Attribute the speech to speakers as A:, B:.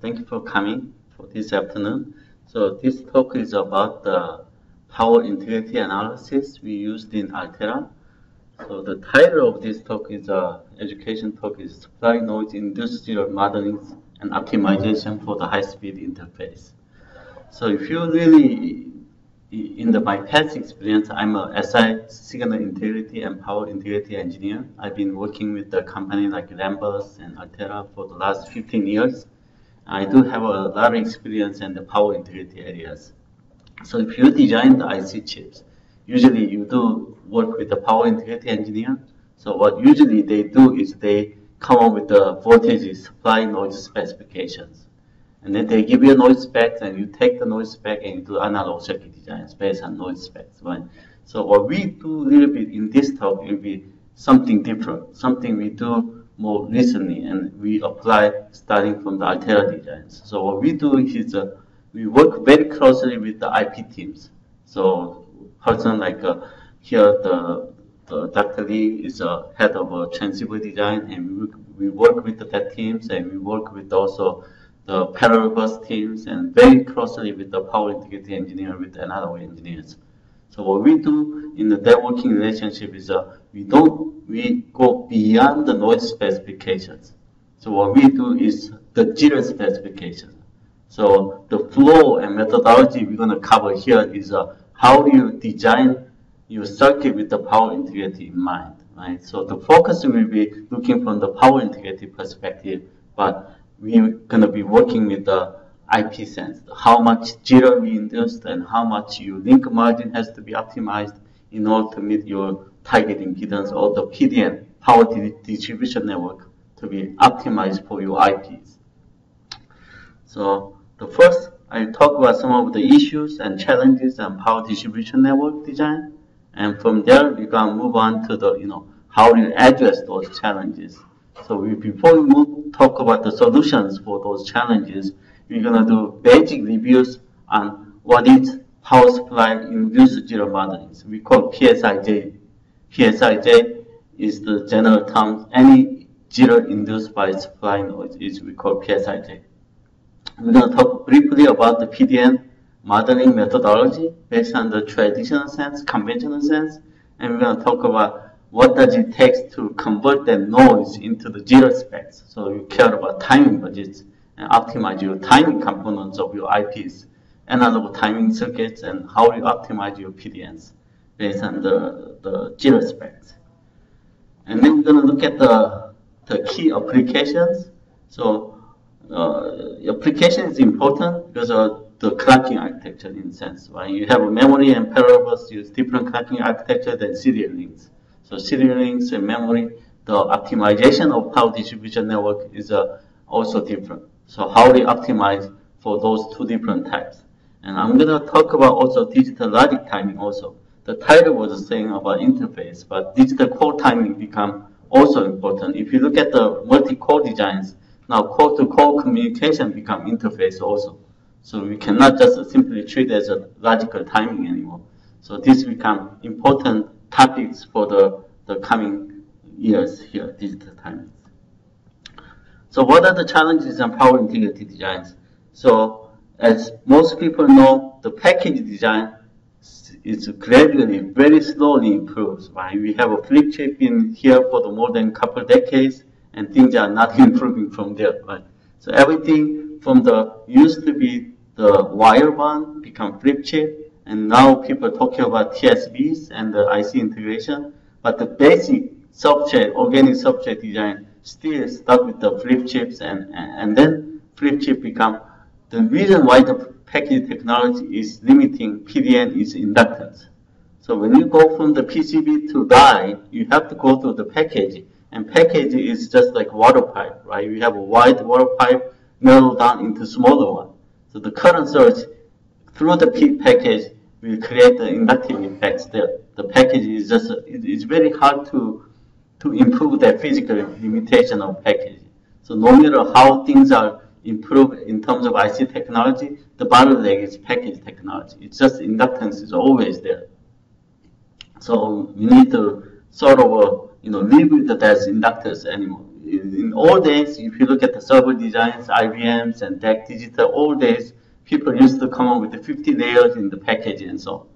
A: Thank you for coming for this afternoon. So this talk is about the power integrity analysis we used in Altera. So the title of this talk is education talk is supply noise induced zero modeling and optimization for the high-speed interface. So if you really, my past experience, I'm a SI signal integrity and power integrity engineer. I've been working with the company like Rambus and Altera for the last 15 years. I do have a lot of experience in the power integrity areas. So if you design the IC chips, usually you do work with the power integrity engineer. So what usually they do is they come up with the voltage supply noise specifications. And then they give you a noise specs, and you take the noise spec and you do analog circuit designs based on noise specs, right? So what we do a little bit in this talk will be something different, something we do more recently, and we apply starting from the Altera designs. So what we do is we work very closely with the IP teams. So person like here, the Dr. Lee is head of transceiver design, and we work with that teams, and we work with also the parallel bus teams, and very closely with the power integrity engineer, with the analog engineers. So what we do in the networking relationship is we go beyond the noise specifications. So what we do is the jitter specifications. So the flow and methodology we're going to cover here is how do you design your circuit with the power integrity in mind, right? So the focus will be looking from the power integrity perspective, but we're going to be working with the IP sense, how much jitter we induced and how much your link margin has to be optimized in order to meet your target impedance, or the PDN, power distribution network, to be optimized for your IPs. So the first, I talk about some of the issues and challenges on power distribution network design, and from there we're going to move on to the, how do you address those challenges. So before we talk about the solutions for those challenges, we're going to do basic reviews on what is power supply induced jitter modeling. So we call PSIJ. PSIJ is the general term. Any jitter induced by supply noise is we call PSIJ. We're going to talk briefly about the PDN modeling methodology based on the traditional sense, conventional sense, and we're going to talk about what does it take to convert that noise into the jitter specs. So you care about timing budgets and optimize your timing components of your IPs, analog timing circuits, and how you optimize your PDNs based on the jitter specs. And then we're going to look at the key applications. So application is important because of the clocking architecture in a sense, right? You have a memory and parallel bus use different clocking architecture than serial links. So serial links and memory, the optimization of power distribution network is also different. So how we optimize for those two different types. And I'm going to talk about also digital logic timing also. The title was saying about interface, but digital core timing become also important. If you look at the multi-core designs, now core-to-core communication become interface also. So we cannot just simply treat it as a logical timing anymore. So this become important topics for the coming years here, digital timing. So what are the challenges in power integrity designs? So as most people know, the package design is gradually, very slowly improves, right? We have a flip chip in here for the more than a couple of decades, and things are not improving from there, right? So everything from the used to be the wire bond become flip chip, and now people are talking about TSVs and the IC integration, but the basic substrate, organic substrate design still stuck with the flip chips, and then flip chip become the reason why the package technology is limiting PDN is inductance. So when you go from the PCB to die, you have to go through the package, and package is just like water pipe, right? You have a wide water pipe narrowed down into smaller one. So the current surge through the package will create the inductive effects there. The package is just, it's very hard to improve the physical limitation of packaging. So no matter how things are improved in terms of IC technology, the bottleneck is package technology. It's just inductance is always there. So we need to sort of live with that as inductors anymore. in old days, if you look at the server designs, IBMs and DEC Digital, old days, people used to come up with the 50 layers in the package and so on.